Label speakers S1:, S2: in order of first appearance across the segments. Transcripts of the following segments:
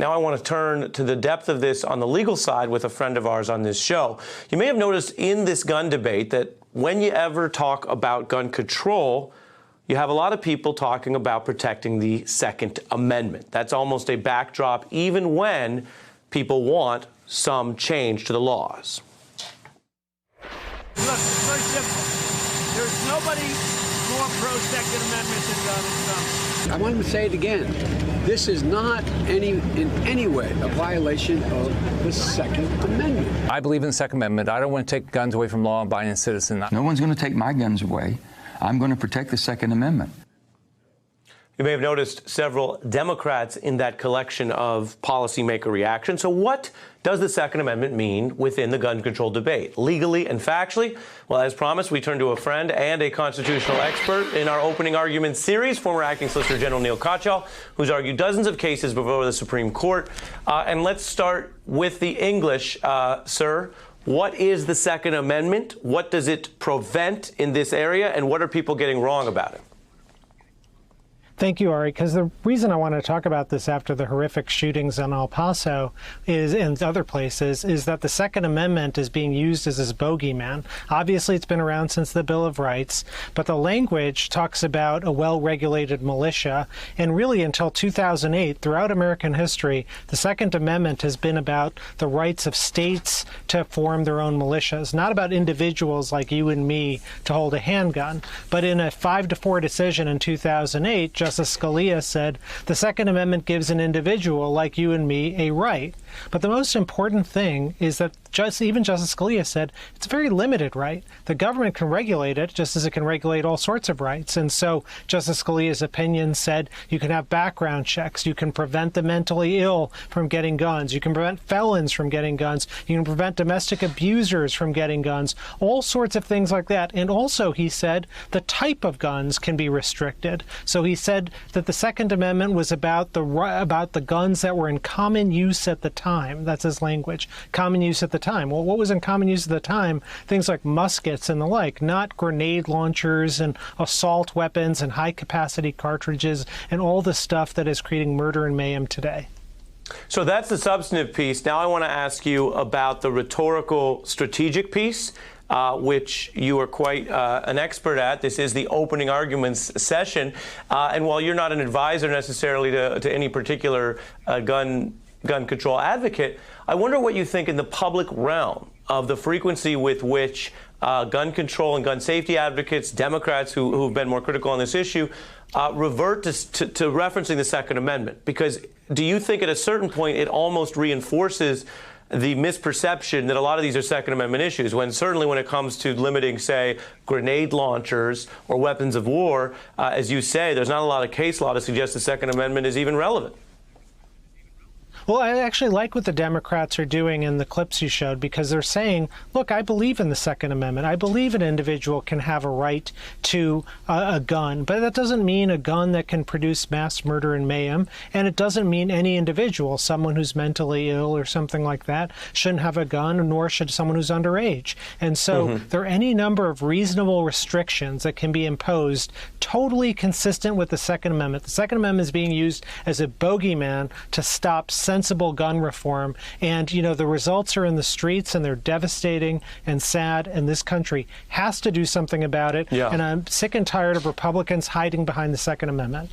S1: Now I want to turn to the depth of this on the legal side with a friend of ours on this show. You may have noticed in this gun debate that when you ever talk about gun control, you have a lot of people talking about protecting the Second Amendment. That's almost a backdrop even when people want some change to the laws.
S2: Look, it's very simple. There's nobody more pro-Second Amendment than Donald Trump.
S3: I want to say it again. This is not in any way a violation of the Second Amendment.
S4: I believe in the Second Amendment. I don't want to take guns away from law-abiding citizens.
S5: No one's going to take my guns away. I'm going to protect the Second Amendment.
S1: You may have noticed several Democrats in that collection of policymaker reactions. So what does the Second Amendment mean within the gun control debate, legally and factually? Well, as promised, we turn to a friend and a constitutional expert in our opening argument series, former Acting Solicitor General Neil Katyal, who's argued dozens of cases before the Supreme Court. And let's start with the English, sir. What is the Second Amendment? What does it prevent in this area? And what are people getting wrong about it?
S6: Thank you, Ari, because the reason I want to talk about this after the horrific shootings in El Paso and other places is that the Second Amendment is being used as this bogeyman. Obviously, it's been around since the Bill of Rights, but the language talks about a well-regulated militia. And really, until 2008, throughout American history, the Second Amendment has been about the rights of states to form their own militias, not about individuals like you and me to hold a handgun. But in a 5-4 decision in 2008, Justice Scalia said, the Second Amendment gives an individual like you and me a right. But the most important thing is that even Justice Scalia said it's a very limited right. The government can regulate it just as it can regulate all sorts of rights. And so Justice Scalia's opinion said you can have background checks. You can prevent the mentally ill from getting guns. You can prevent felons from getting guns. You can prevent domestic abusers from getting guns. All sorts of things like that. And also, he said, the type of guns can be restricted. So he said that the Second Amendment was about the guns that were in common use at the time. That's his language. Common use at the time. Well, what was in common use at the time? Things like muskets and the like, not grenade launchers and assault weapons and high-capacity cartridges and all the stuff that is creating murder and mayhem today.
S1: So that's the substantive piece. Now I want to ask you about the rhetorical strategic piece, which you are quite an expert at. This is the opening arguments session. And while you're not an advisor necessarily to any particular gun control advocate, I wonder what you think in the public realm of the frequency with which gun control and gun safety advocates, Democrats who've been more critical on this issue, revert to referencing the Second Amendment. Because do you think at a certain point it almost reinforces the misperception that a lot of these are Second Amendment issues, when certainly when it comes to limiting, say, grenade launchers or weapons of war, as you say, there's not a lot of case law to suggest the Second Amendment is even relevant?
S6: Well, I actually like what the Democrats are doing in the clips you showed, because they're saying, look, I believe in the Second Amendment. I believe an individual can have a right to a gun, but that doesn't mean a gun that can produce mass murder and mayhem, and it doesn't mean any individual, someone who's mentally ill or something like that, shouldn't have a gun, nor should someone who's underage. And so there are any number of reasonable restrictions that can be imposed totally consistent with the Second Amendment. The Second Amendment is being used as a bogeyman to stop sensible gun reform. And, you know, the results are in the streets, and they're devastating and sad, and this country has to do something about it. Yeah. And I'm sick and tired of Republicans hiding behind the Second Amendment.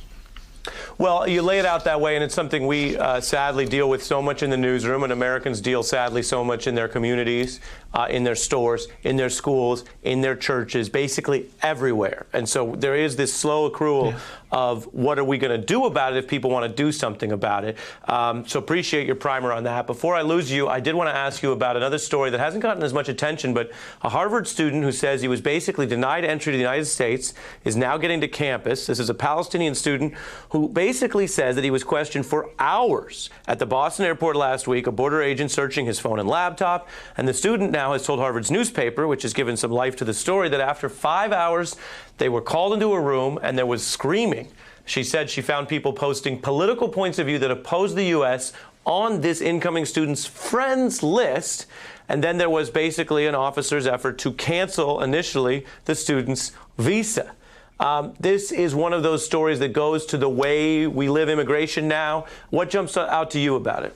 S1: Well, you lay it out that way, and it's something we sadly deal with so much in the newsroom, and Americans deal sadly so much in their communities, in their stores, in their schools, in their churches, basically everywhere. And so there is this slow accrual of what are we going to do about it if people want to do something about it. So appreciate your primer on that. Before I lose you, I did want to ask you about another story that hasn't gotten as much attention, but a Harvard student who says he was basically denied entry to the United States is now getting to campus. This is a Palestinian student who basically says that he was questioned for hours at the Boston airport last week, a border agent searching his phone and laptop. And the student now has told Harvard's newspaper, which has given some life to the story, that after 5 hours, they were called into a room and there was screaming. She said she found people posting political points of view that oppose the U.S. on this incoming student's friends list. And then there was basically an officer's effort to cancel initially the student's visa. This is one of those stories that goes to the way we live immigration now. What jumps out to you about it?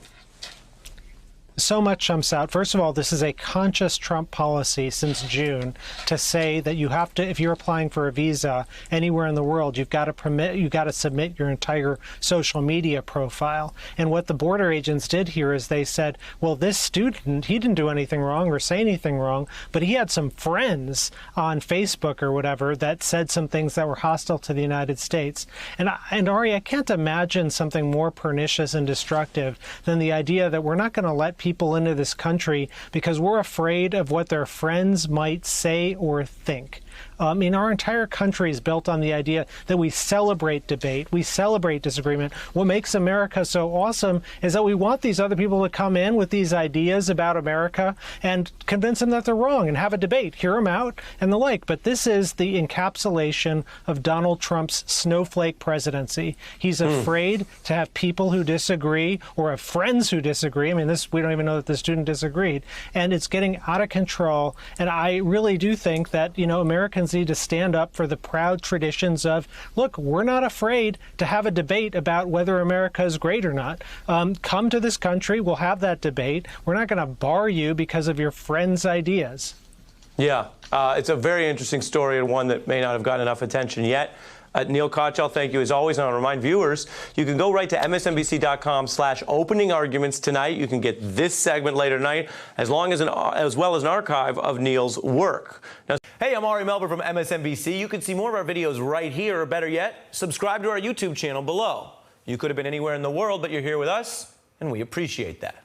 S6: So much jumps out. First of all, this is a conscious Trump policy since June to say that you have to, if you're applying for a visa anywhere in the world, you've got to submit your entire social media profile. And what the border agents did here is they said, well, this student, he didn't do anything wrong or say anything wrong, but he had some friends on Facebook or whatever that said some things that were hostile to the United States. And Ari, I can't imagine something more pernicious and destructive than the idea that we're not going to let people into this country because we're afraid of what their friends might say or think. I mean, our entire country is built on the idea that we celebrate debate, we celebrate disagreement. What makes America so awesome is that we want these other people to come in with these ideas about America and convince them that they're wrong and have a debate, hear them out and the like. But this is the encapsulation of Donald Trump's snowflake presidency. He's afraid to have people who disagree or have friends who disagree. I mean, we don't even know that the student disagreed. And it's getting out of control. And I really do think that, Americans need to stand up for the proud traditions of, look, we're not afraid to have a debate about whether America is great or not. Come to this country, we'll have that debate. We're not going to bar you because of your friends' ideas.
S1: Yeah, it's a very interesting story and one that may not have gotten enough attention yet. Neil Katyal, thank you as always. And I'll remind viewers, you can go right to msnbc.com/opening arguments tonight. You can get this segment later tonight, as well as an archive of Neil's work. Now, hey, I'm Ari Melber from MSNBC. You can see more of our videos right here, or better yet, subscribe to our YouTube channel below. You could have been anywhere in the world, but you're here with us, and we appreciate that.